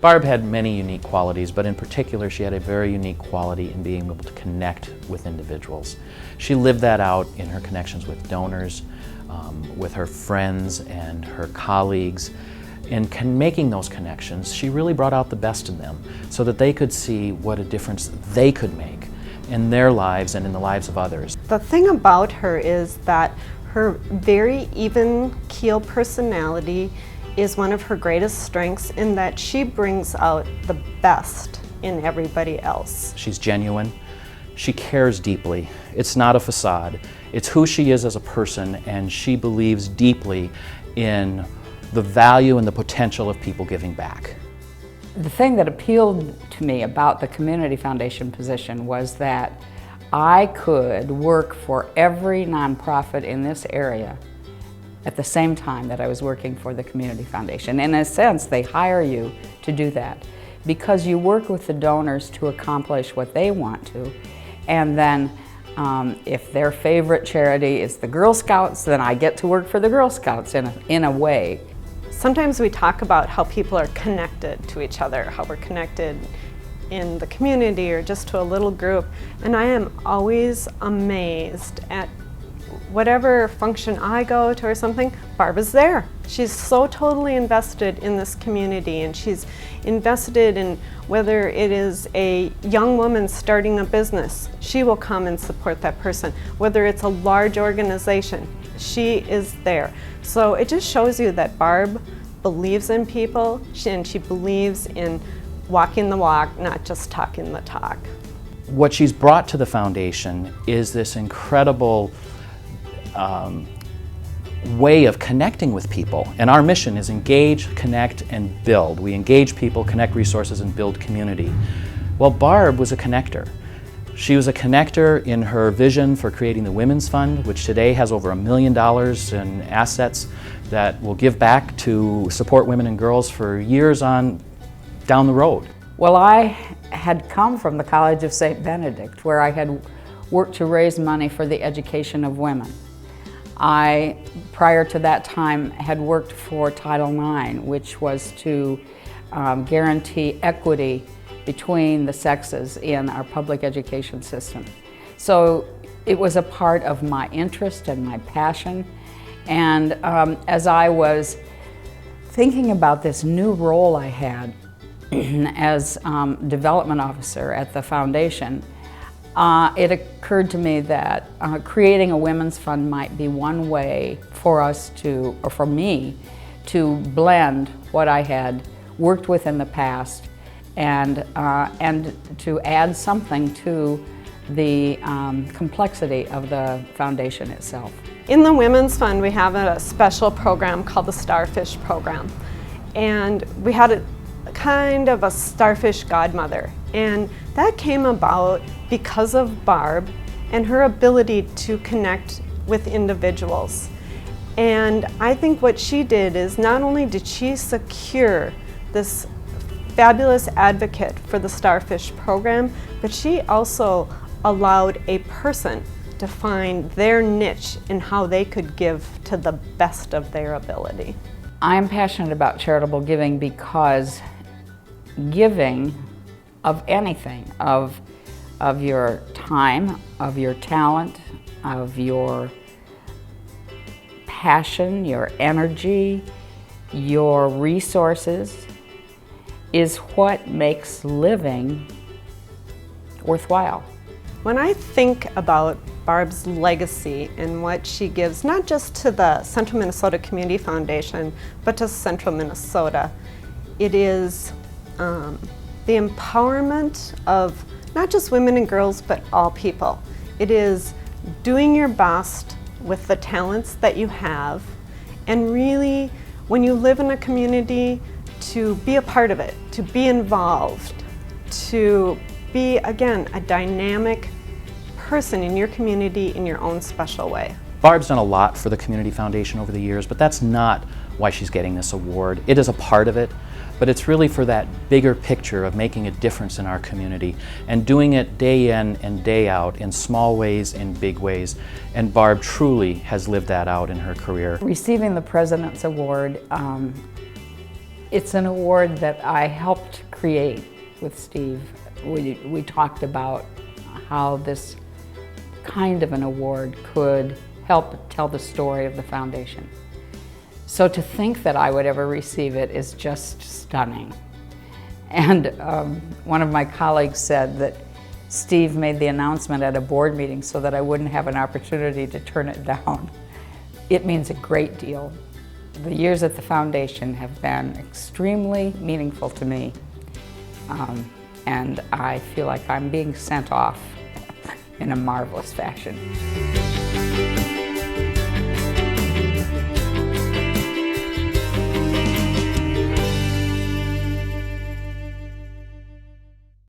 Barb had many unique qualities, but in particular she had a very unique quality in being able to connect with individuals. She lived that out in her connections with donors, with her friends and her colleagues. In making those connections, she really brought out the best in them so that they could see what a difference they could make in their lives and in the lives of others. The thing about her is that her very even-keel personality is one of her greatest strengths in that she brings out the best in everybody else. She's genuine. She cares deeply. It's not a facade. It's who she is as a person, and she believes deeply in the value and the potential of people giving back. The thing that appealed to me about the Community Foundation position was that I could work for every nonprofit in this area at the same time that I was working for the Community Foundation. In a sense, they hire you to do that because you work with the donors to accomplish what they want to, and then if their favorite charity is the Girl Scouts, then I get to work for the Girl Scouts in a way. Sometimes we talk about how people are connected to each other, how we're connected in the community or just to a little group, and I am always amazed at whatever function I go to or something, Barb is there. She's so totally invested in this community, and she's invested in whether it is a young woman starting a business, she will come and support that person. Whether it's a large organization, she is there. So it just shows you that Barb believes in people, and she believes in walking the walk, not just talking the talk. What she's brought to the foundation is this incredible way of connecting with people. And our mission is engage, connect, and build. We engage people, connect resources, and build community. Well, Barb was a connector. She was a connector in her vision for creating the Women's Fund, which today has over $1 million in assets that will give back to support women and girls for years on down the road. Well, I had come from the College of St. Benedict, where I had worked to raise money for the education of women. I, prior to that time, had worked for Title IX, which was to guarantee equity between the sexes in our public education system. So it was a part of my interest and my passion. And as I was thinking about this new role I had as development officer at the foundation, it occurred to me that creating a women's fund might be one way for us to, or for me, to blend what I had worked with in the past and to add something to the complexity of the foundation itself. In the Women's Fund, we have a special program called the Starfish Program. And we had a kind of a starfish godmother. And that came about because of Barb and her ability to connect with individuals. And I think what she did is not only did she secure this fabulous advocate for the Starfish program, but she also allowed a person to find their niche in how they could give to the best of their ability. I'm passionate about charitable giving because giving of anything, of your time, of your talent, of your passion, your energy, your resources, is what makes living worthwhile. When I think about Barb's legacy and what she gives, not just to the Central Minnesota Community Foundation, but to Central Minnesota, it is the empowerment of not just women and girls, but all people. It is doing your best with the talents that you have, and really, when you live in a community, to be a part of it, to be involved, to be, again, a dynamic person in your community in your own special way. Barb's done a lot for the Community Foundation over the years, but that's not why she's getting this award. It is a part of it, but it's really for that bigger picture of making a difference in our community and doing it day in and day out in small ways and big ways. And Barb truly has lived that out in her career. Receiving the President's Award It's an award that I helped create with Steve. We talked about how this kind of an award could help tell the story of the foundation. So to think that I would ever receive it is just stunning. And one of my colleagues said that Steve made the announcement at a board meeting so that I wouldn't have an opportunity to turn it down. It means a great deal. The years at the foundation have been extremely meaningful to me, and I feel like I'm being sent off in a marvelous fashion.